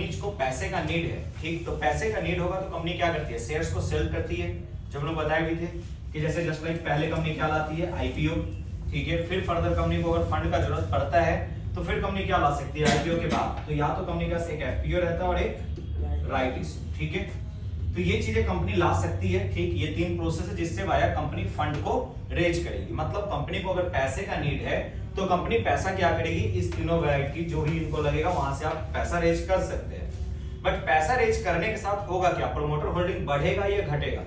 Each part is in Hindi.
कंपनी को पैसे का नीड है, ठीक, तो पैसे का नीड होगा तो कंपनी क्या करती है, शेयर्स को सेल करती है। जब हम लोग बताए भी थे कि जैसे जस्ट लाइक पहले कंपनी क्या लाती है, आईपीओ, ठीक है, फिर फर्दर कंपनी को अगर फंड का जरूरत पड़ता है तो फिर कंपनी क्या ला सकती है आईपीओ के बाद, तो या तो कंपनी का एक एफपीओ रहता है और एक राइट इशू, ठीक है। तो ये चीजें कंपनी ला सकती है, ठीक, ये तीन प्रोसेस है जिससे वाया कंपनी फंड को रेज करेगी। मतलब कंपनी को अगर पैसे का नीड है तो कंपनी पैसा क्या करेगी, इस तीनों वैरायटी जो भी इनको लगेगा वहां से आप पैसा रेज कर सकते हैं। बट पैसा रेज करने के साथ होगा क्या, प्रमोटर होल्डिंग बढ़ेगा या घटेगा?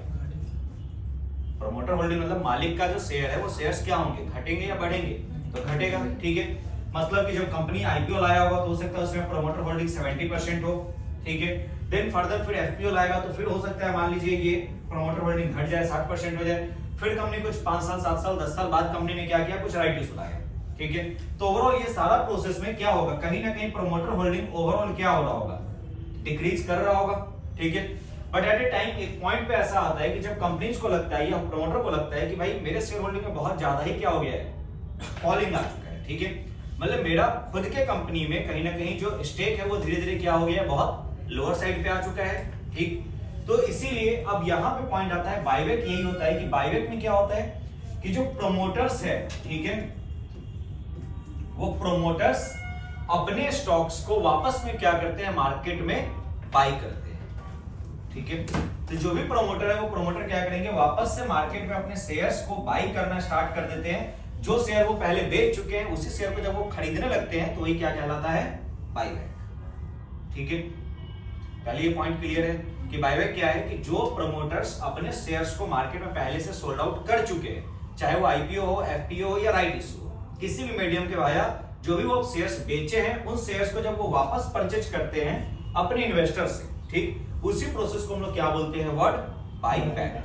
प्रमोटर होल्डिंग मतलब मालिक का जो शेयर है वो शेयर्स क्या होंगे, घटेंगे या बढ़ेंगे? तो घटेगा, ठीक है। मतलब कि जब कंपनी आईपीओ लाया होगा तो हो सकता है उसमें प्रमोटर होल्डिंग 70% हो, ठीक है। देन फर्दर फिर एफपीओ लाएगा तो फिर हो सकता है मान लीजिए ये प्रमोटर होल्डिंग घट जाए, 60% हो जाए। फिर कंपनी कुछ 5 साल 7 साल 10 साल बाद कंपनी ने क्या किया, कुछ राइट इशू लाया, ठीक है। तो ओवरऑल ये सारा प्रोसेस में क्या होगा, कहीं ना कहीं प्रमोटर होल्डिंग ओवरऑल क्या हो रहा होगा, डिक्रीज कर रहा होगा, ठीक है। बट एट ए टाइम एक पॉइंट पे ऐसा आता है कि जब कंपनीज को लगता है या प्रमोटर को लगता है कि भाई मेरे शेयर होल्डिंग में बहुत ज्यादा ही क्या हो गया है, फॉलिंग आ चुका है, ठीक है। मतलब मेरा खुद के कंपनी में कहीं ना कहीं जो स्टेक है वो धीरे धीरे क्या हो गया है, बहुत लोअर साइड पे आ चुका है, ठीक। तो इसीलिए अब यहां पे पॉइंट आता है बायबैक, यही होता है कि बायबैक में क्या होता है कि जो प्रोमोटर्स है, ठीक है, वो प्रोमोटर्स अपने स्टॉक्स को वापस में क्या करते हैं, मार्केट में बाय करते हैं, ठीक है। तो जो भी प्रोमोटर है वो प्रोमोटर क्या करेंगे, वापस से मार्केट में अपने शेयर्स को बाय करना स्टार्ट कर देते हैं। जो शेयर वो पहले बेच चुके हैं उसी शेयर को जब वो खरीदने लगते हैं तो वही क्या कहलाता है, बायबैक, ठीक है। पहले ये पॉइंट क्लियर है कि बायबैक क्या है कि जो प्रोमोटर्स अपने शेयर्स को मार्केट में पहले से सोल्ड आउट कर चुके हैं, चाहे वो आईपीओ हो, एफपीओ हो या राइट इशू हो, किसी भी मीडियम के वाया जो भी वो शेयर्स बेचे हैं उन शेयर्स को जब वो वापस परचेज करते हैं अपने इन्वेस्टर से, ठीक, उसी प्रोसेस को हम लोग क्या बोलते हैं, वर्ड बायबैक,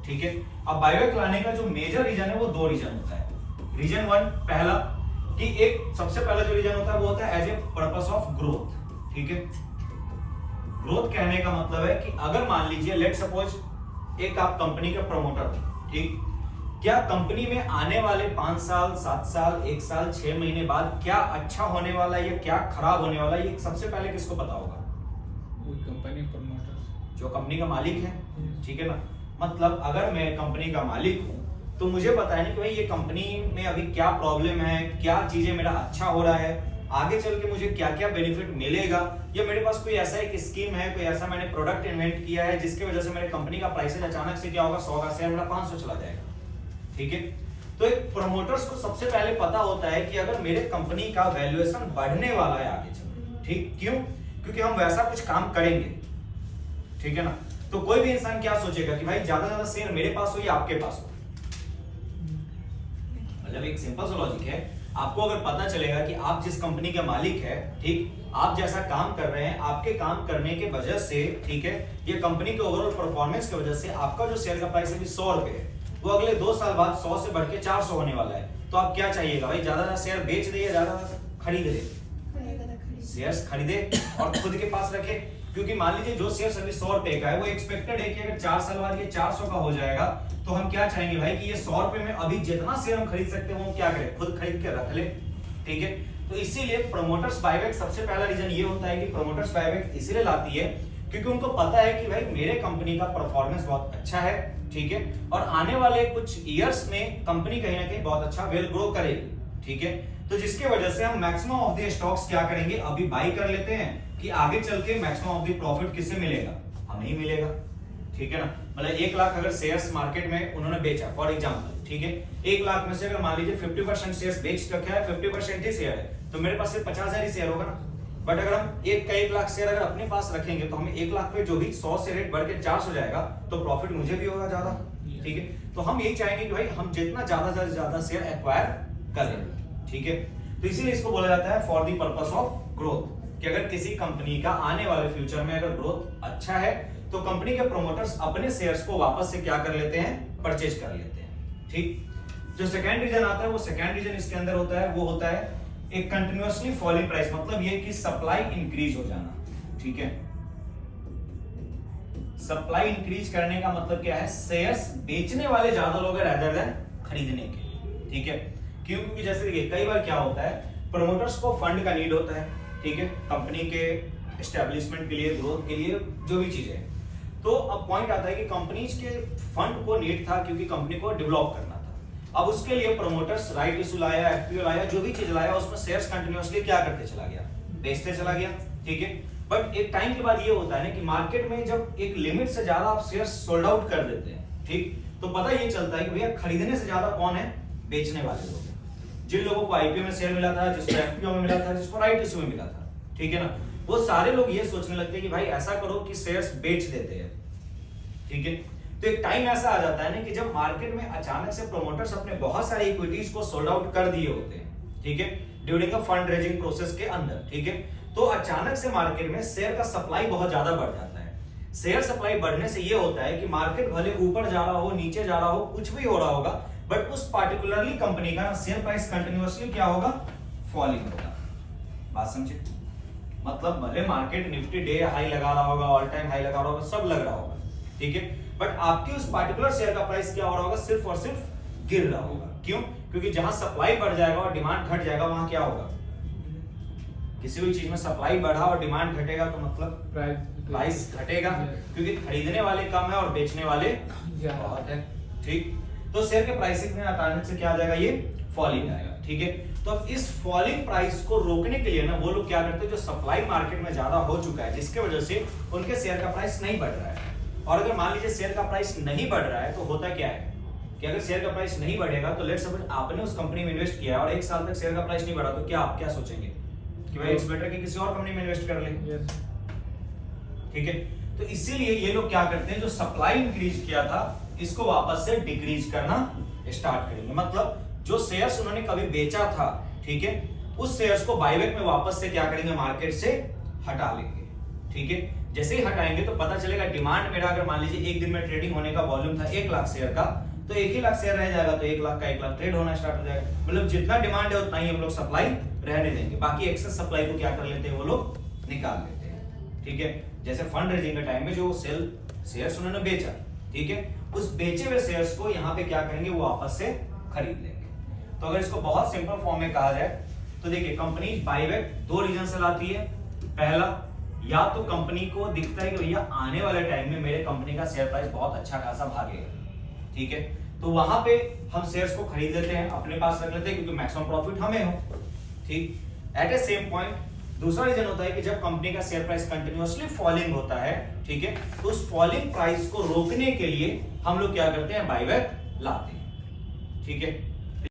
ठीक है। अब बायबैक लाने का जो मेजर रीजन है वो दो रीजन होता है। रीजन वन, पहला कि एक सबसे पहला जो रीजन होता है वो होता है as a purpose of growth, ठीक है। ग्रोथ कहने का मतलब है कि अगर मान लीजिए लेट सपोज एक आप कंपनी के प्रमोटर हो, ठीक, क्या कंपनी में आने वाले 5 साल 7 साल 1 साल 6 महीने बाद क्या अच्छा होने वाला है या क्या खराब होने वाला है, ये सबसे पहले किसको पता होगा, कंपनी प्रमोटर, जो कंपनी का मालिक है, ठीक है ना। मतलब अगर मैं कंपनी का मालिक हूं तो मुझे पता है ना कि भाई ये कंपनी में अभी क्या प्रॉब्लम है, क्या चीजें मेरा अच्छा हो रहा है, आगे चल के मुझे क्या क्या बेनिफिट मिलेगा, या मेरे पास कोई ऐसा एक स्कीम है, कोई ऐसा मैंने प्रोडक्ट इन्वेंट किया है जिसकी वजह से मेरे कंपनी का प्राइस अचानक से क्या होगा, 100 का शेयर मेरा 500 चला जाएगा, ठीक है। तो एक प्रमोटर्स को सबसे पहले पता होता है कि अगर मेरे कंपनी का वैल्यूएशन बढ़ने वाला है आगे चल, ठीक, क्यों, क्योंकि हम वैसा कुछ काम करेंगे, ठीक है ना। तो कोई भी इंसान क्या सोचेगा कि भाई ज्यादा शेयर मेरे पास हो या आपके पास हो, मतलब एक सिंपल सा लॉजिक है। आपको अगर पता चलेगा कि आप जिस कंपनी के मालिक है, ठीक, आप जैसा काम कर रहे हैं, आपके काम करने के वजह से, ठीक है, ये कंपनी के ओवरऑल परफॉर्मेंस की वजह से आपका जो शेयर का प्राइस अभी 100 रुपए है वो अगले 2 साल बाद 100 से बढ़ के 400 होने वाला है, तो आप क्या चाहिएगा भाई, ज्यादा शेयर बेच दे या ज्यादा खरीद ले, शेयर्स खरीदे और खुद के पास रखे, क्योंकि मान लीजिए जो शेयर अभी 100 रुपए का है वो एक्सपेक्टेड है कि अगर 4 साल बाद ये 400 का हो जाएगा तो हम क्या चाहेंगे भाई कि ये 100 रुपए में अभी जितना शेयर हम खरीद सकते हैं वो क्या करें, खुद खरीद के रख ले, ठीक है। तो इसीलिए प्रमोटर्स बायबैक सबसे पहला रीजन ये होता है कि प्रमोटर्स बायबैक इसीलिए लाती है क्योंकि उनको पता है कि भाई मेरे कंपनी का परफॉर्मेंस बहुत अच्छा है, ठीक है, और आने वाले कुछ ईयर्स में कंपनी कहीं ना कहीं बहुत अच्छा वेल ग्रो करेगी, ठीक है। तो जिसके वजह से हम मैक्सिमम ऑफ द स्टॉक्स क्या करेंगे, अभी बाई कर लेते हैं कि आगे चल के मैक्सिमम ऑफ द प्रॉफिट किससे मिलेगा, हमें ही मिलेगा, ठीक है ना। मतलब 1 लाख अगर शेयर्स मार्केट में उन्होंने बेचा फॉर एग्जांपल, ठीक है, 1 लाख में से अगर मान लीजिए 50% शेयर्स बेच रखा है, 50% ही शेयर है, तो मेरे पास सिर्फ 50,000 ही शेयर होगा ना। बट अगर हम 1 लाख शेयर अगर अपने पास रखेंगे तो हमें 1 लाख पे जो भी 100 से रेट बढ़ के 400 जाएगा तो प्रॉफिट मुझे भी होगा ज्यादा, ठीक है। तो हम यही चाहेंगे कि भाई हम जितना ज्यादा से ज्यादा शेयर एक्वायर करें, ठीक है। तो इसीलिए इसको बोला जाता है for the purpose of growth, कि अगर किसी कंपनी का आने वाले फ्यूचर में अगर ग्रोथ अच्छा है तो कंपनी के प्रोमोटर्स अपने शेयर्स को वापस से क्या कर लेते हैं, परचेज कर लेते हैं, ठीक। जो सेकंड रीजन आता है वो सेकंड रीजन इसके अंदर होता है वो होता है एक कंटिन्यूअसली फॉलिंग प्राइस, मतलब ये कि सप्लाई इंक्रीज हो जाना, ठीक है। सप्लाई इंक्रीज करने का मतलब क्या है, शेयर्स बेचने वाले ज्यादा लोग हैं रेदर देन खरीदने के, ठीक है। क्योंकि जैसे देखिए कई बार क्या होता है, प्रमोटर्स को फंड का नीड होता है, ठीक है, कंपनी के एस्टेब्लिशमेंट के लिए, ग्रोथ के लिए, जो भी चीजें हैं। तो अब पॉइंट आता है कि कंपनीज के फंड को नीड था क्योंकि कंपनी को डेवलप करना था। अब उसके लिए प्रोमोटर्स राइट इशू लाया, एफपीओ लाया, जो भी चीज लाया उसमें शेयर्स कंटिन्यूअसली क्या करते चला गया, बेचते चला गया, ठीक है। बट एक टाइम के बाद ये होता है ना कि मार्केट में जब एक लिमिट से ज्यादा आप शेयर्स सोल्ड आउट कर देते हैं, ठीक, तो पता ये चलता है कि भैया खरीदने से ज्यादा कौन है, बेचने वाले लोग हैं। जिन लोगों को आईपीओ में शेयर मिला था, जिसको एफपीओ में मिला था, जिसको राइट इशू में मिला था, ठीक है ना, वो सारे लोग ये सोचने लगते हैं कि भाई ऐसा करो कि शेयर्स बेच देते हैं, ठीक है। तो एक टाइम ऐसा आ जाता है ना कि जब मार्केट में अचानक से प्रोमोटर्स अपने बहुत सारे इक्विटीज को सोल्ड आउट कर दिए होते हैं, ठीक है, during a fund raising process के अंदर, ठीक है। तो अचानक से मार्केट में शेयर का सप्लाई बहुत ज्यादा बढ़ जाता है। शेयर सप्लाई बढ़ने से ये होता है कि मार्केट भले ऊपर जा रहा हो, नीचे जा रहा हो, कुछ भी हो रहा होगा, बट उस पार्टिकुलरली कंपनी का शेयर प्राइस कंटिन्यूअसली क्या होगा, फॉलिंग होगा। बात समझे? मतलब भले मार्केट निफ्टी डे हाई लगा रहा होगा, ऑल टाइम हाई लगा रहा होगा, सब लग रहा होगा, ठीक है, बट आपकी उस पार्टिकुलर शेयर का प्राइस क्या हो रहा होगा, सिर्फ और सिर्फ गिर रहा होगा। क्यों? क्योंकि जहां सप्लाई बढ़ जाएगा और डिमांड घट जाएगा, वहां क्या होगा, किसी भी चीज में सप्लाई बढ़ा और डिमांड घटेगा तो मतलब प्राइस घटेगा, क्योंकि खरीदने वाले कम है और बेचने वाले बहुत है, ठीक। तो शेयर के प्राइसिंग में अचानक से क्या आ जाएगा, ये फॉलिंग आएगा, ठीक है। तो अब इस फॉलिंग प्राइस को रोकने के लिए ना वो लोग क्या करते हैं, जो सप्लाई मार्केट में ज्यादा हो चुका है जिसके वजह से उनके शेयर का प्राइस नहीं बढ़ रहा है, और अगर मान लीजिए शेयर का प्राइस नहीं बढ़ रहा है तो होता क्या है कि अगर शेयर का प्राइस नहीं बढ़ेगा तो लेट्स सपोज आपने उस कंपनी में इन्वेस्ट किया और एक साल तक शेयर का प्राइस नहीं बढ़ा, तो क्या आप क्या सोचेंगे कि भाई इट्स बेटर कि किसी और कंपनी में इन्वेस्ट कर लें, ठीक है। तो इसीलिए ये लोग क्या करते हैं, जो सप्लाई इंक्रीज किया था इसको वापस से डिक्रीज करना स्टार्ट करेंगे। मतलब जो शेयर्स उन्होंने कभी बेचा था, ठीक है, उस शेयर्स को बायबैक में वापस से क्या करेंगे, मार्केट से हटा लेंगे, ठीक है। जैसे ही हटाएंगे तो पता चलेगा डिमांड मेरा अगर मान लीजिए एक दिन में ट्रेडिंग होने का वॉल्यूम था 1 लाख शेयर का, तो 1 ही लाख शेयर रह जाएगा, तो 1 लाख का 1 लाख ट्रेड होना स्टार्ट हो जाएगा। मतलब जितना डिमांड है उतना ही हम लोग सप्लाई रहने देंगे, बाकी एक्सेस सप्लाई को क्या कर लेते हैं, वो लोग निकाल लेते हैं, ठीक है। जैसे फंड रेजिंग के टाइम में जो शेयर्स उन्होंने बेचा, ठीक है, उस बेचे हुए शेयर्स को यहाँ पे क्या करेंगे, वो वापस से खरीद लेंगे। तो अगर इसको बहुत सिंपल फॉर्म में कहा जाए तो देखिए, कंपनी बायबैक 2 रीजन से लाती है। पहला, या तो कंपनी को दिखता है कि भैया आने वाले टाइम में मेरे कंपनी का शेयर प्राइस बहुत अच्छा खासा भागेगा, ठीक है, तो वहां पे हम शेयर्स को खरीद लेते हैं, अपने पास रख लेते हैं क्योंकि मैक्सिमम प्रॉफिट हमें हो, ठीक। एट ए सेम पॉइंट दूसरा रीजन होता है कि जब कंपनी का शेयर प्राइस कंटिन्यूअसली फॉलिंग होता है, ठीक है, तो उस फॉलिंग प्राइस को रोकने के लिए हम लोग क्या करते हैं, बायबैक लाते हैं, ठीक है।